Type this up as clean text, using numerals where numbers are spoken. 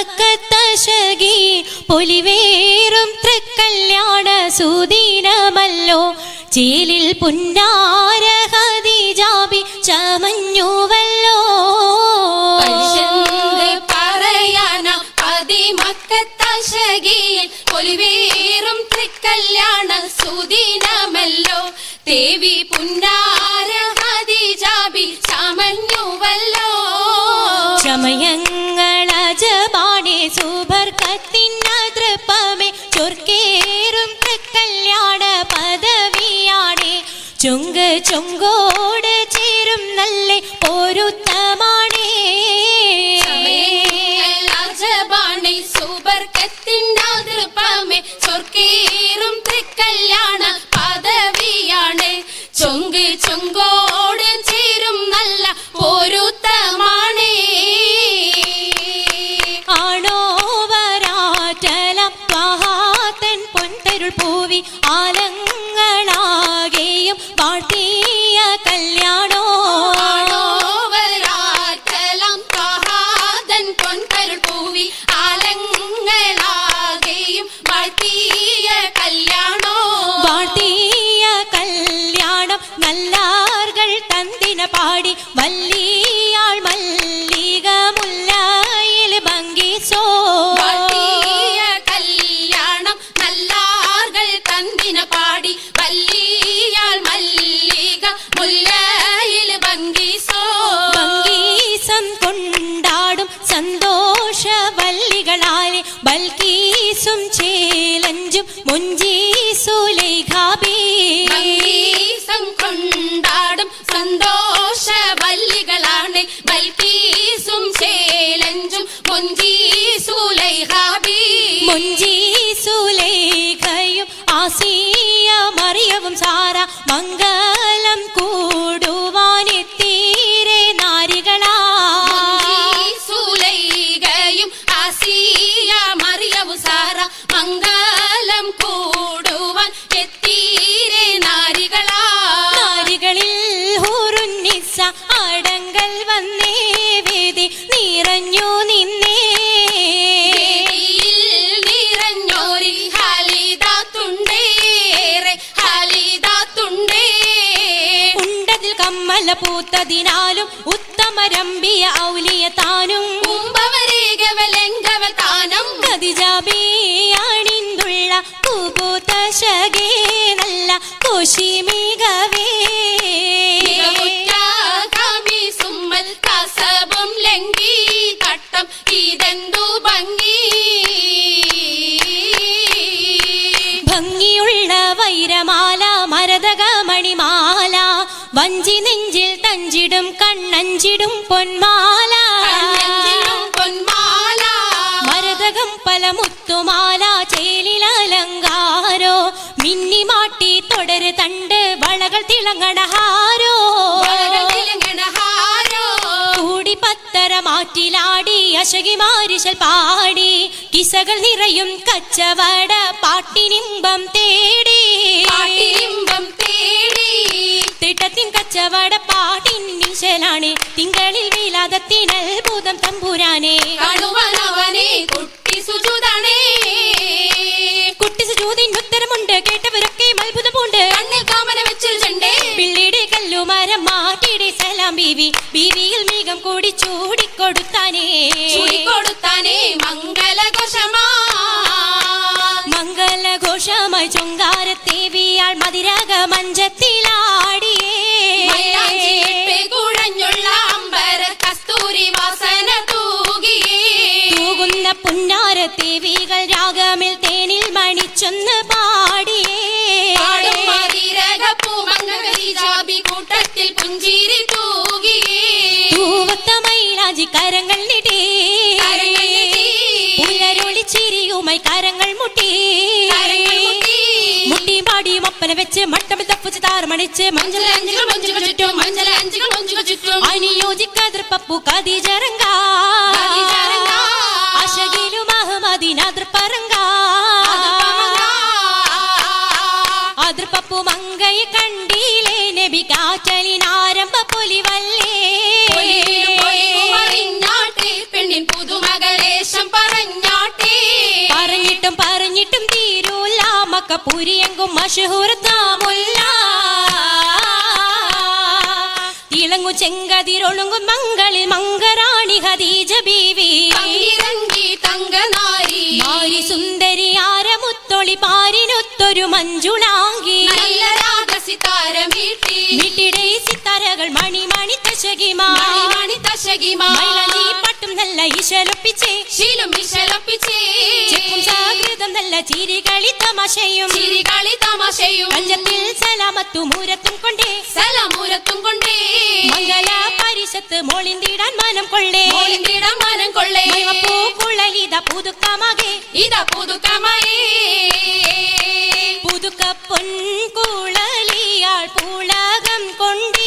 പതിമക്കത്തശകി പൊലിവേറും തൃക്കല്യാണ സുദിനമല്ലോ ചേലിൽ പുന്നാര ഖദീജാബി ചമഞ്ഞുവല്ലോ. പറയാന പതിമക്കത്തശകിയിൽ പൊലിവേറും തൃക്കല്യാണ സുദിനമല്ലോ ദേവി പുന്നാര ഖദീജാബി ചമഞ്ഞുവല്ലോ. ചമയങ്ങളജബാണേ സുബർക്കത്തിനതൃപ്പമേ ചൊർക്കേറും തൃക്കല്യാണ പദവിയാണേ ചൊങ്ക് ചൊങ്കോട് ചേരും നല്ല പൊരുത്തമാണേ. ചമയങ്ങളജബാണേ സുബർക്കത്തിനതൃപ്പമേ ചൊർക്കേറും തൃക്കല്യാണ പദവിയാണ് ചൊങ്ക് ചൊങ്കോട് ചേരും നല്ല പൊരുത്തമാണേ. പൂവി ആലങ്ങളാകെയും വാഴ്ത്തിയ കല്യാണോ പൂവി ആലങ്ങളാകെയും വാഴ്ത്തിയ കല്യാണോ വാഴ്ത്തിയ കല്യാണം നല്ലാർകൾ തന്തിന പാടി വല്ലിയാൾ മല്ലിക മുല്ലയിൽ ഭംഗിസോ. പാടി വല്ലിയാൾ മല്ലിക മുല്ലയിൽ ഭംഗീസം കൊണ്ടാടും സന്തോഷ വല്ലികളാലെ ബൽക്കീസും ചേലഞ്ചും മുഞ്ചീസുലൈഖാബി. ഭംഗീസം കൊണ്ടാടും സന്തോഷ വല്ലികളാണ് ബൽക്കീസും ചേലഞ്ചും മുഞ്ചീസുലൈഖാബി. മുഞ്ചീസുലൈഖയും ആസിയ മറിയവും സാര മംഗലം കൂടുവാനെത്തീരെ നാരികളാ. സുലൈഖയും ആസിയ മറിയവും സാര മംഗലം കൂടുവാൻ എത്തീരെ നാരികളാ. നാരികളിൽ ഹൂറുന്നിസ അടങ്കൽ വന്നേ വേദി നിറഞ്ഞു നിന്നേ. പൂത്തതിനാലും ഉത്തമരമ്പിയ ഔലിയ താനും ഖദീജാബിയാണിന്തുള്ള പൂപൂത്തശകേ നല്ല കോശിമികവേ. ലംഘി തട്ടം ഇതെന്തു ഭംഗി ഭംഗിയുള്ള വൈരമാല മരതക മണിമാല വഞ്ചി നെഞ്ചിൽ തഞ്ചിടും കണ്ണഞ്ചിടും പൊന്മാല മരതകം പല മുത്തുമാല ചേലിലലങ്കാരോ മിന്നിമാട്ടി തുടര് തണ്ട് വളകൾ തിളങ്ങണഹാരോ കൂടി പത്തര മാറ്റിലാടി അശകി മാരിശൽ പാടി കിസകൾ നിറയും കച്ചവട പാട്ടിനിമ്പം തേടി തിട്ടത്തിൻ കച്ചവട പാട്ടിൻ നിശലാണ് തിങ്കളിൽ വിലാദത്തിനത്ഭുതം തമ്പുരാനെ കുട്ടി സുജൂദിന് ഉത്തരമുണ്ട് കേട്ടവരൊക്കെ അത്ഭുതമുണ്ട് കാമന വെച്ചൊരു ചണ്ടേ പിള്ളിയുടെ കല്ലുമരം മാറ്റിയുടെ സലാം ബീവി ബീവിയിൽ മീകം കൂടി ചൂടിക്കൊടുത്താനേ മംഗലഘോഷമായി ചൊങ്കാരത്തേവിയാൾ മതിരക മഞ്ചത്തിലാടിയേ. കുഴഞ്ഞുള്ള അമ്പര കസ്തൂരി വാസന തൂകുന്ന പുന്നാരത്തേവികൾ രാഗമിൽ തേനിൽ മണിച്ചൊന്ന് പാടിയേ. കൂട്ടത്തിൽ പുഞ്ചിരി തൂവത്ത മൈലാഞ്ചി കരങ്ങൾ നീട്ടി പുലരൊളിച്ചിരിയുമായി കരങ്ങൾ മുട്ടി മുട്ടി പാടി മപ്പന വെച്ച് മട്ടമിൽ തപ്പുച്ച് താറമണിച്ച് അനുയോജിക്കതിർപ്പപ്പു ഖദീജറങ്ക അശകിലും അഹമ്മദിനതിർപ്പറങ്ക അതിർപ്പപ്പു മങ്കയെ കണ്ടീലേ നബി കാറ്റലിനാരംഭ പൊലിവല്ലേ മക്കപ്പുരിയെങ്കും മഷഹൂർത്താമുല്ല തിളങ്ങു ചെങ്കതിരൊളുങ്ങും മംഗളിൽ മംഗറാണി ഖദീജ ബീവി തങ്കിരങ്കി തങ്കനാരി നാരി സുന്ദരി ആരമുത്തൊളി പാരിനൊത്തൊരു മഞ്ജുളാങ്കി നല്ല രാഗസിതാരമീട്ടി വീട്ടിടെ സിത്താരകൾ മണിമണി തശകിമാ മണി തശകിമാ മൈലാഞ്ചി പട്ടും നല്ല ഈശലൊപ്പിച്ചേ ശീലും വിശലപ്പിച്ചേ ചെക്കും സാകൃതം നല്ല ചിരികളി തമാശയും ചിരികളി തമാശയും പഞ്ചത്തിൽ സലാമത്തു മൂരത്തും കൊണ്ടേ സലമൂരത്തും കൊണ്ടേ മംഗല പരിഷത്ത് മോളിന്തിടാൻ മനം കൊള്ളേ മോളിന്തിടം മനം കൊള്ളേ പൂക്കുഴലിത പുതുക്കമാകെ ഇതാ പുതുക്കമയേ പുതുക്ക പൊൻകുഴലിയാൾ പുളകം കൊണ്ടേ